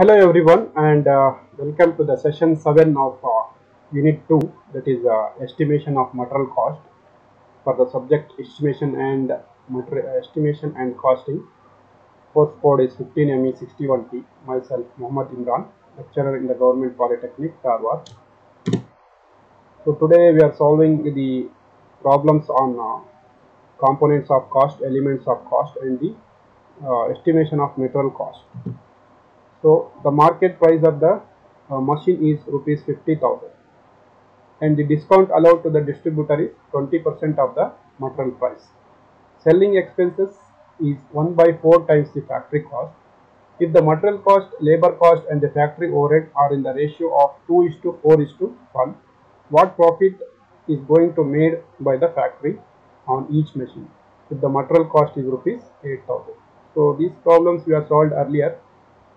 Hello everyone and welcome to the session 7 of unit 2, that is estimation of material cost for the subject estimation and costing. Course code is 15ME61T. Myself Mohammad Imran, lecturer in the Government Polytechnic, Dharwad. So today we are solving the problems on components of cost, elements of cost, and the estimation of material cost. So the market price of the machine is rupees 50,000 and the discount allowed to the distributor is 20% of the material price. Selling expenses is 1 by 4 times the factory cost. If the material cost, labor cost and the factory overhead are in the ratio of 2:4:1, what profit is going to made by the factory on each machine if the material cost is rupees 8,000. So these problems we have solved earlier,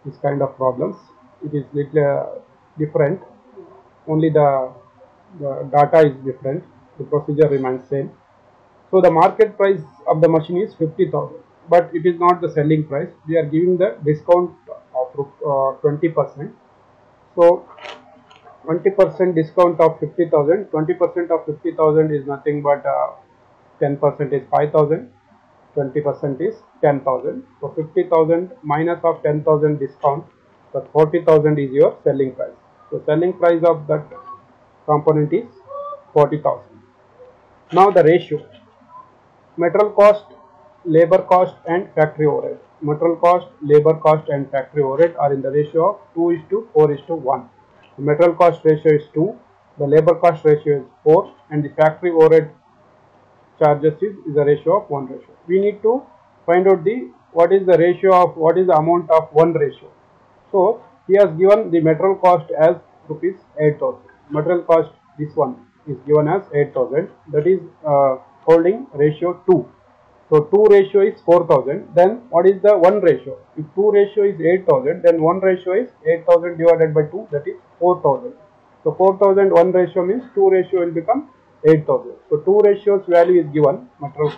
this kind of problems. It is little different, only the data is different, the procedure remains same. So the market price of the machine is 50,000, but it is not the selling price. We are giving the discount of 20%. So 20% discount of 50,000, 20% of 50,000 is nothing but 10% is 5,000, 20% is 10,000. So 50,000 minus of 10,000 discount, so 40,000 is your selling price. So selling price of that component is 40,000. Now the ratio: material cost, labor cost and factory overhead. Material cost, labor cost and factory overhead are in the ratio of 2:4:1. The material cost ratio is 2, the labor cost ratio is 4 and the factory overhead charges is a ratio of 1 ratio. We need to find out what is the amount of 1 ratio. So he has given the material cost as rupees 8,000. Material cost, this one is given as 8,000, that is holding ratio 2. So 2 ratio is 4,000. Then what is the 1 ratio? If 2 ratio is 8,000, then 1 ratio is 8,000 divided by 2, that is 4,000. So 4,000 1 ratio means 2 ratio will become 8,000. So 2 ratios value is given, material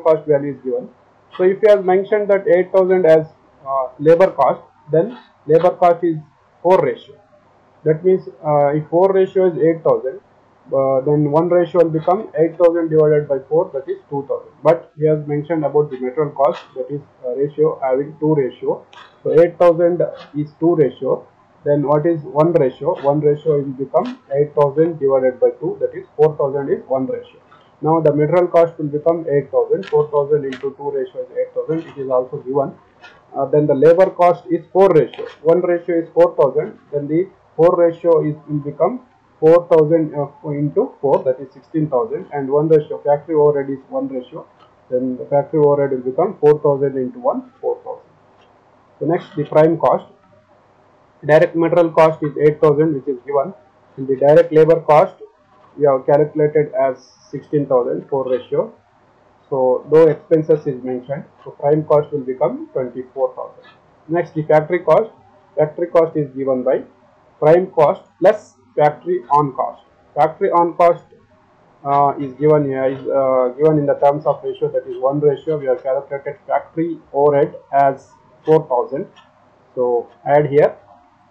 cost value is given. So if you have mentioned that 8,000 as labor cost, then labor cost is 4 ratio. That means if 4 ratio is 8,000, then 1 ratio will become 8,000 divided by 4, that is 2,000. But he has mentioned about the material cost, that is ratio having 2 ratio. So 8,000 is 2 ratio. Then what is 1 ratio? 1 ratio will become 8,000 divided by 2, that is 4,000 is 1 ratio. Now the material cost will become 8,000. 4,000 into 2 ratio is 8,000. It is also given. Then the labor cost is 4 ratio. 1 ratio is 4,000. Then the 4 ratio will become 4,000 into 4, that is 16,000, and 1 ratio, factory overhead is 1 ratio. Then the factory overhead will become 4,000 into 1, 4,000. So next, the prime cost. Direct material cost is 8,000, which is given. And the direct labor cost we have calculated as 16,000, 4 ratio. So though expenses is mentioned, so prime cost will become 24,000. Next, the factory cost. Factory cost is given by prime cost plus factory on cost. Factory on cost is given here, is given in the terms of ratio, that is 1 ratio. We have calculated factory overhead as 4,000. So add here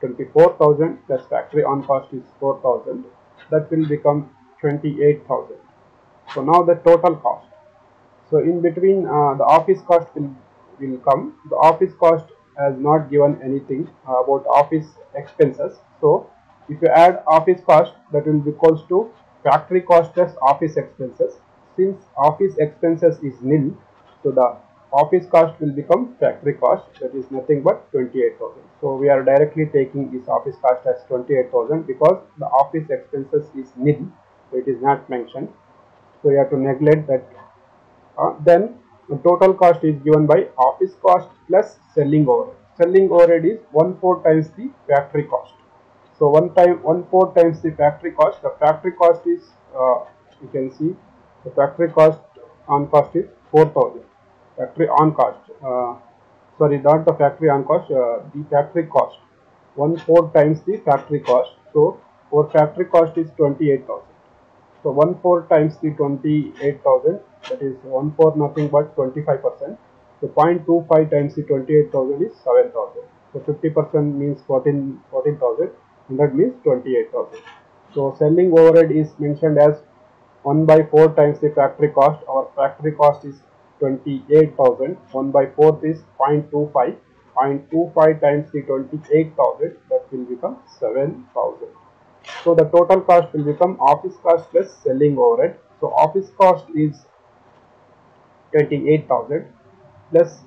24,000 plus factory on cost is 4,000. That will become 28,000. So now the total cost. So in between the office cost will come. The office cost has not given anything about office expenses. So if you add office cost, that will be equals to factory cost plus office expenses. Since office expenses is nil, so the office cost will become factory cost, that is nothing but 28,000. So we are directly taking this office cost as 28,000 because the office expenses is nil, so it is not mentioned. So you have to neglect that. Then the total cost is given by office cost plus selling overhead. Selling overhead is 1/4 times the factory cost. So 1/4 times the factory cost. The factory cost is you can see the factory cost on cost is 4,000. Factory on cost. Sorry, not the factory on cost. The factory cost. 1/4 times the factory cost. So our factory cost is 28,000. So 1/4 times the 28,000, that is 1/4 nothing but 25%. So 0.25 times the 28,000 is 7,000. So 50% means 14,000, 100 means 28,000. So selling overhead is mentioned as 1 by 4 times the factory cost. Our factory cost is 28,000. 1 by 4 is 0.25. 0.25 times the 28,000, that will become 7,000. So the total cost will become office cost plus selling overhead. So office cost is 28,000 plus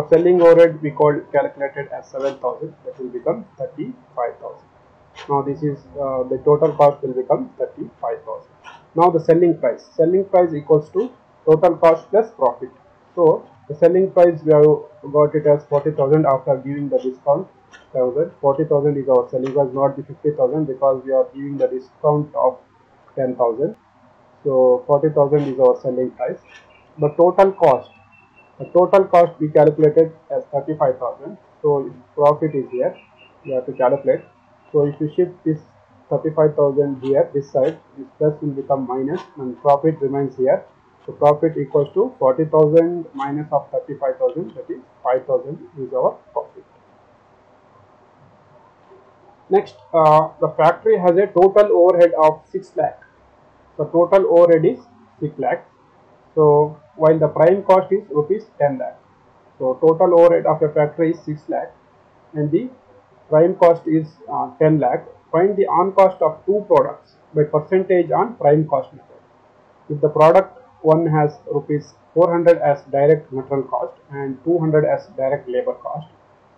selling overhead we calculated as 7,000, that will become 35,000. Now this is the total cost will become 35,000. Now the selling price. Selling price equals to total cost plus profit. So the selling price we have got it as 40,000 after giving the discount. 40,000 is our selling price, not the 50,000, because we are giving the discount of 10,000. So 40,000 is our selling price. The total cost we calculated as 35,000. So profit is here, you have to calculate. So if you shift this 35,000 here, this side, this plus will become minus and profit remains here. So profit equals to 40,000 minus of 35,000, that is 5,000 is our profit. Next, the factory has a total overhead of 6 lakh. So total overhead is 6 lakh. So while the prime cost is rupees 10 lakh. So total overhead of a factory is 6 lakh and the prime cost is 10 lakh. Find the on cost of two products by percentage on prime cost method. If the product one has rupees 400 as direct material cost and 200 as direct labor cost,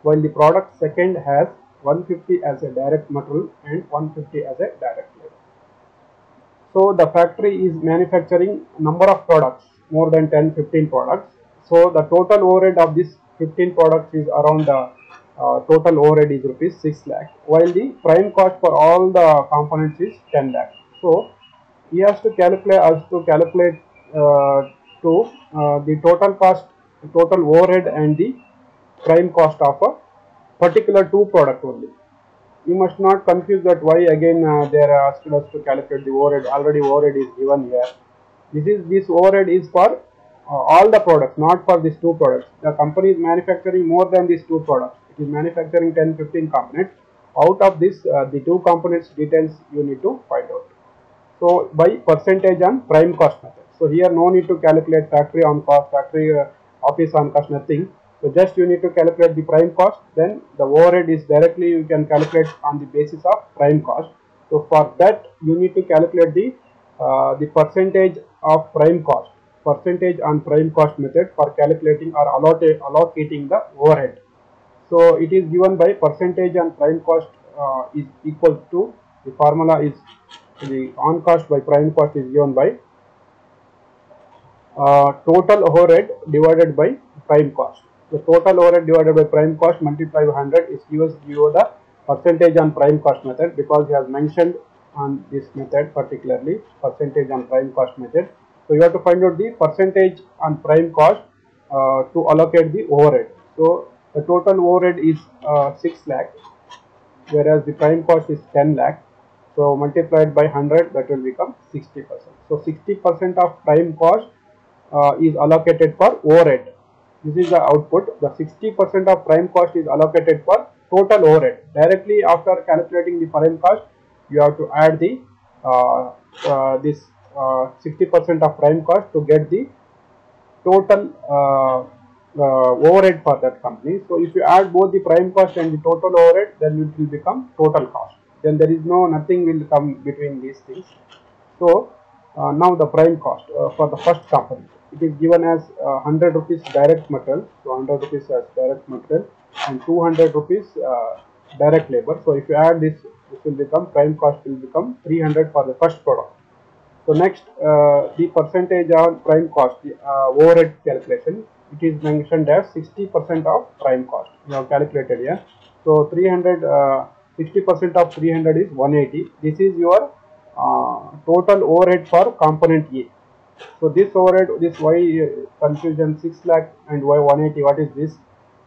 while the product second has 150 as a direct material and 150 as a direct labor. So the factory is manufacturing number of products, more than 10-15 products. So the total overhead of this 15 products is around the total overhead is rupees 6 lakh, while the prime cost for all the components is 10 lakh. So he has to calculate the total cost, total overhead and the prime cost of a particular two product only. You must not confuse that why again they are asking us to calculate the overhead. Already overhead is given here. This overhead is for all the products, not for these two products. The company is manufacturing more than these two products. It is manufacturing 10-15 components. Out of this, the two components details you need to find out. So by percentage on prime cost method. So here no need to calculate factory on cost, factory office on cost, nothing. So just you need to calculate the prime cost, then the overhead is directly you can calculate on the basis of prime cost. So for that you need to calculate the percentage of prime cost, percentage on prime cost method for calculating or allocating the overhead. So it is given by percentage on prime cost is equal to, the formula is the on cost by prime cost is given by total overhead divided by prime cost. The total overhead divided by prime cost multiplied by 100 is given the percentage on prime cost method, because he has mentioned on this method particularly percentage on prime cost method. So you have to find out the percentage on prime cost to allocate the overhead. So the total overhead is 6 lakh, whereas the prime cost is 10 lakh. So multiplied by 100, that will become 60%. So 60% of prime cost is allocated for overhead. This is the output. The 60% of prime cost is allocated for total overhead. Directly after calculating the prime cost, you have to add the this 60% of prime cost to get the total overhead for that company. So if you add both the prime cost and the total overhead, then it will become total cost. Then there is nothing will come between these things. So now the prime cost for the first component, it is given as 100 rupees direct material. So 100 rupees as direct material and 200 rupees direct labor. So if you add this will become, prime cost will become 300 for the first product. So next, the percentage on prime cost, the overhead calculation, it is mentioned as 60% of prime cost. We have calculated here. So 300, 60% of 300 is 180. This is your total overhead for component A. So this overhead, this why confusion 6 lakh and why 180? What is this?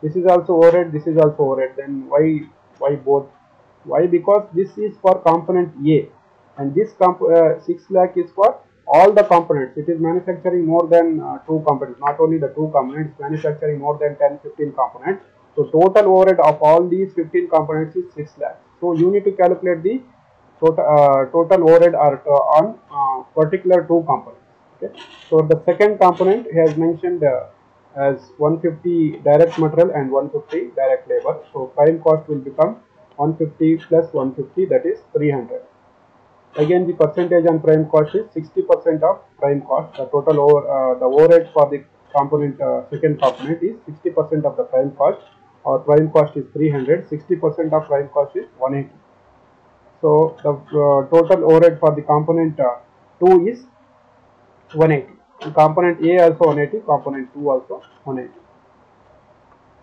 This is also overhead. This is also overhead. Then why both? Why? Because this is for component A, and this 6 lakh is for all the components. It is manufacturing more than 2 components, not only the 2 components, manufacturing more than 10-15 components. So total overhead of all these 15 components is 6 lakhs. So you need to calculate the total overhead on particular 2 components. Okay. So the second component he has mentioned as 150 direct material and 150 direct labor. So prime cost will become 150 plus 150, that is 300. Again, the percentage on prime cost is 60% of prime cost. The total the overhead for the component second component is 60% of the prime cost. Our prime cost is 300. 60% of prime cost is 180. So the total overhead for the component 2 is 180. And component A also 180. Component 2 also 180.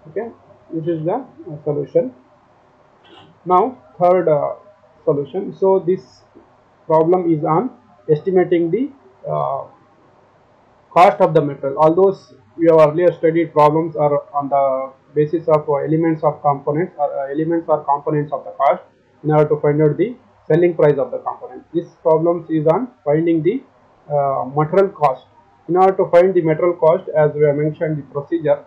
Okay, this is the solution. Now third solution. So this problem is on estimating the cost of the material. Although we have earlier studied problems are on the basis of elements of components or elements or components of the cost in order to find out the selling price of the component. This problem is on finding the material cost. In order to find the material cost, as we have mentioned the procedure,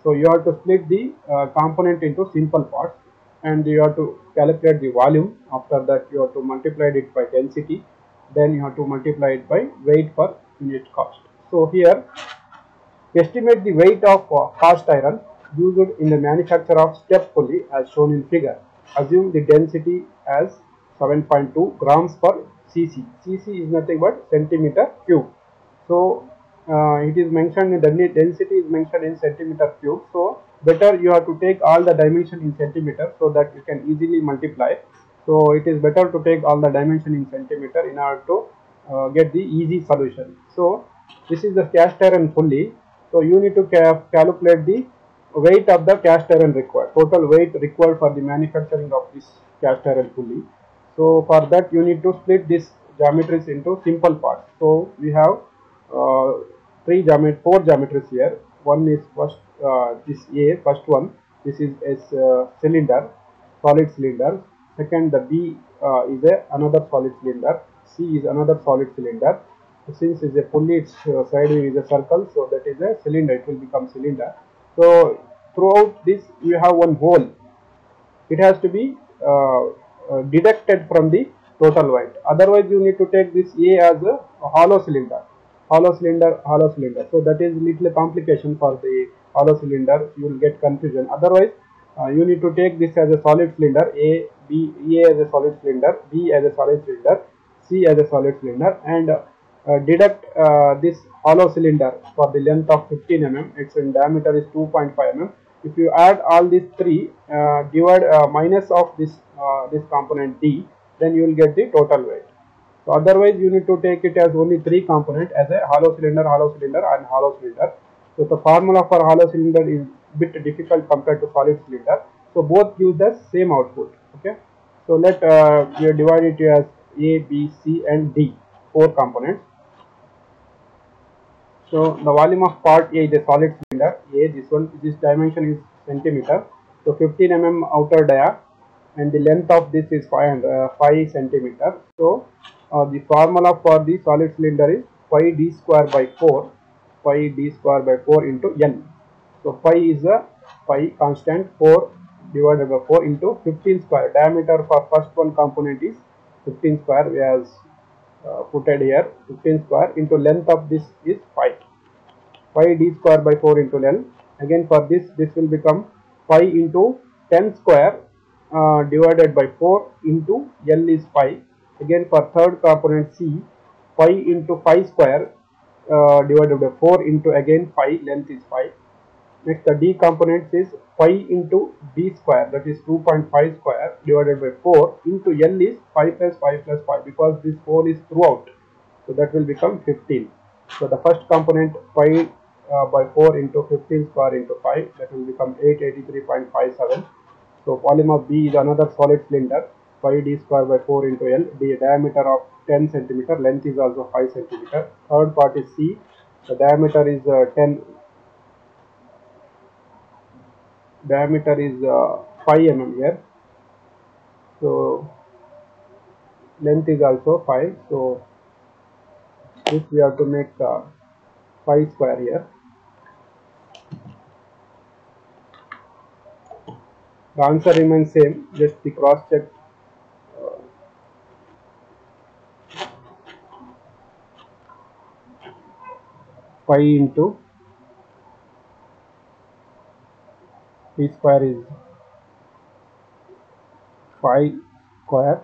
so you have to split the component into simple parts, and you have to calculate the volume. After that, you have to multiply it by density, then you have to multiply it by weight per unit cost. So here, estimate the weight of cast iron used in the manufacture of step pulley as shown in figure. Assume the density as 7.2 grams per cc. Cc is nothing but centimeter cube. So it is mentioned, the density is mentioned in centimeter cube. So better you have to take all the dimension in centimeter so that you can easily multiply. So it is better to take all the dimension in centimeter in order to get the easy solution. So this is the cast iron pulley. So you need to calculate the weight of the cast iron required, total weight required for the manufacturing of this cast iron pulley. So for that you need to split this geometries into simple parts. So we have four geometries here. One is first this A, first one. This is a cylinder, solid cylinder. Second, the B is another solid cylinder. C is another solid cylinder. Since it's a pulley, its side is a circle, so that is a cylinder. It will become cylinder. So throughout this, you have one hole. It has to be deducted from the total weight. Otherwise, you need to take this A as a hollow cylinder. Hollow cylinder, hollow cylinder. So that is little complication for the hollow cylinder. You will get confusion. Otherwise, you need to take this as a solid cylinder. A as a solid cylinder, B as a solid cylinder, C as a solid cylinder, and deduct this hollow cylinder for the length of 15 mm. Its in diameter is 2.5 mm. If you add all these three, divide minus of this component D, then you will get the total weight. So otherwise you need to take it as only 3 component as a hollow cylinder, and hollow cylinder. So the formula for hollow cylinder is bit difficult compared to solid cylinder. So both give the same output. Okay. So let we divide it as A, B, C, and D, 4 components. So the volume of part A is a solid cylinder. This dimension is centimeter. So 15 mm outer dia, and the length of this is 5 centimeter. So the formula for the solid cylinder is pi d square by 4, pi d square by 4 into L. So pi is a pi constant, 4 divided by 4 into 15 square. Diameter for first one component is 15 square. We have putted here 15 square into length of this is 5. Pi d square by 4 into L. Again for this will become pi into 10 square divided by 4 into L is pi. Again for third component C, pi into 5 square divided by 4 into again pi, length is pi. Next the D component is pi into D square, that is 2.5 square divided by 4 into L is 5 plus 5 plus 5, because this 4 is throughout. So that will become 15. So the first component pi by 4 into 15 square into 5, that will become 883.57. So volume of B is another solid cylinder, pi d square by 4 into L. The diameter of 10 centimeter, length is also 5 centimeter. Third part is C, the diameter is 5 mm here. So length is also 5. So this we have to make pi square here. The answer remains same, just the cross check. Pi into p square is pi square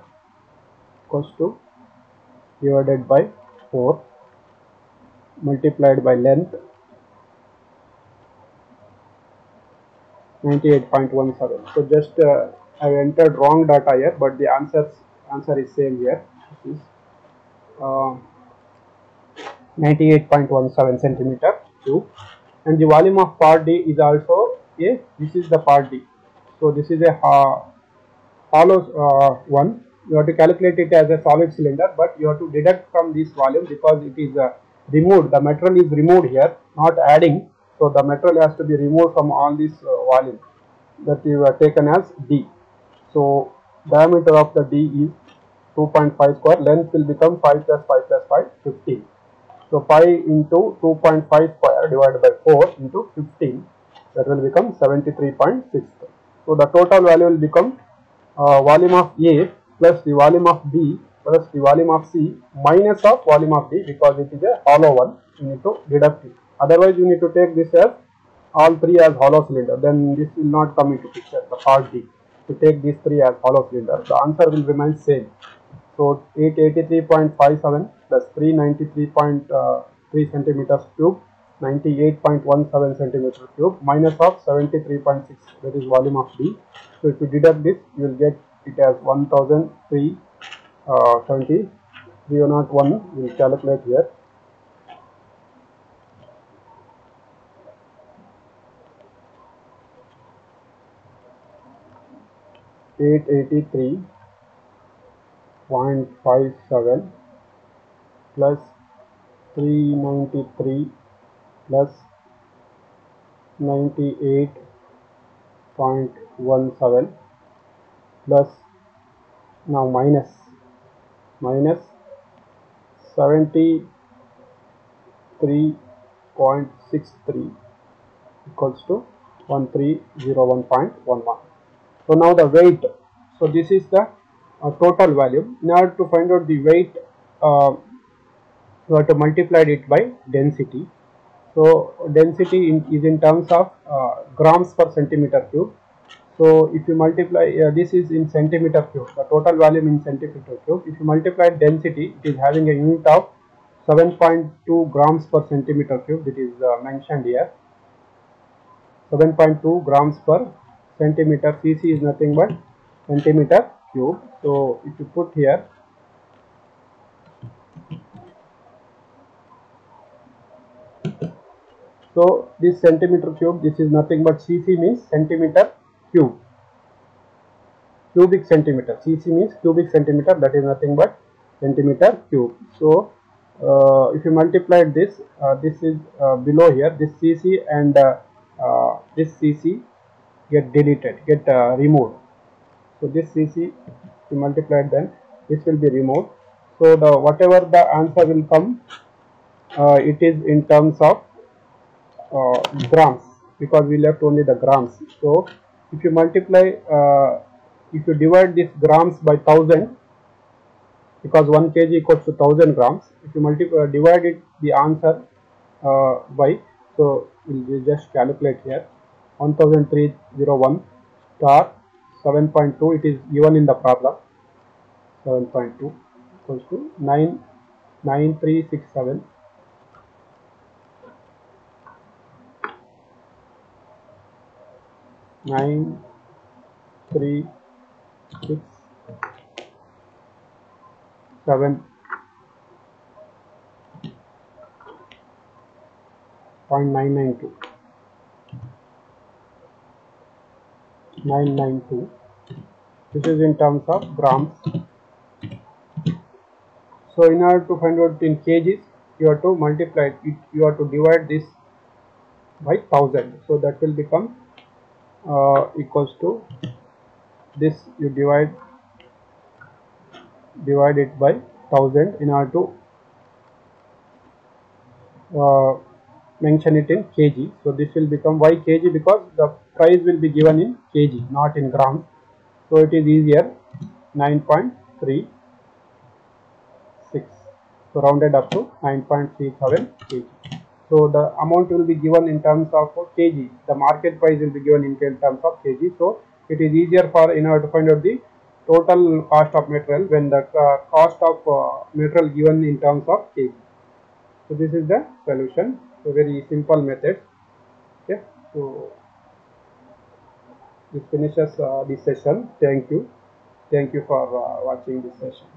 equals to divided by 4 multiplied by length 98.17. So just I have entered wrong data here, but the answer is same here. This is 98.17 centimeter cube, and the volume of part D is also a. This is the part D. So this is a hollow one. You have to calculate it as a solid cylinder, but you have to deduct from this volume because it is removed. The metal is removed here, not adding. So the metal has to be removed from all this volume that you have taken as D. So diameter of the D is 2.5 square. Length will become 5 plus 5 plus 5, 15. So pi into 2.5 square divided by 4 into 15, that will become 73.6. So the total value will become volume of A plus the volume of B plus the volume of C minus of volume of D, because it is a hollow one. You need to deduct it. Otherwise, you need to take this as all three as hollow cylinder. Then this will not come into picture. The part D. To take these three as hollow cylinder, the answer will remain same. So 883.57 plus 393.3 centimeters cube, 98.17 centimeter cube minus of 73.6, that is volume of D. So if you deduct this, you will get it as 1003 70 301. We will calculate here. .57 plus 393 plus 98.17 plus now minus 73.63 equals to 1301.11. So now the weight. So this is the total value. In order to find out the weight, you have to multiply it by density. So density is in terms of grams per centimeter cube. So if you multiply, this is in centimeter cube, the total volume in centimeter cube. If you multiply density, it is having a unit of 7.2 grams per centimeter cube. It is mentioned here. 7.2 grams per centimeter. Cc is nothing but centimeter cube. So if you put here, so this centimeter cube, this is nothing but Cc means centimeter cube. Cubic centimeter. Cc means cubic centimeter, that is nothing but centimeter cube. So if you multiply this, this is below here, this Cc and this Cc get deleted, get removed. So this Cc, if you multiply it, then this will be removed. So the whatever the answer will come, it is in terms of grams, because we left only the grams. So if you multiply, if you divide this grams by 1000, because 1 kg equals to 1000 grams. If you multiply, divide it, the answer by, so we'll just calculate here, 1301 star 7.2, it is given in the problem, 7.2 equals to 99367 99367.992 992. This is in terms of grams. So in order to find out in kgs, you have to multiply it, you have to divide this by 1000. So that will become equals to this, you divide it by 1000 in order to mention it in kg. So this will become why kg, because the price will be given in kg, not in grams. So it is easier. 9.36. So rounded up to 9.37 kg. So the amount will be given in terms of kg. The market price will be given in terms of kg. So it is easier for in order to find out the total cost of material when the cost of material given in terms of kg. So this is the solution. So very simple method. Okay. So this finishes this session. Thank you. Thank you for watching this session.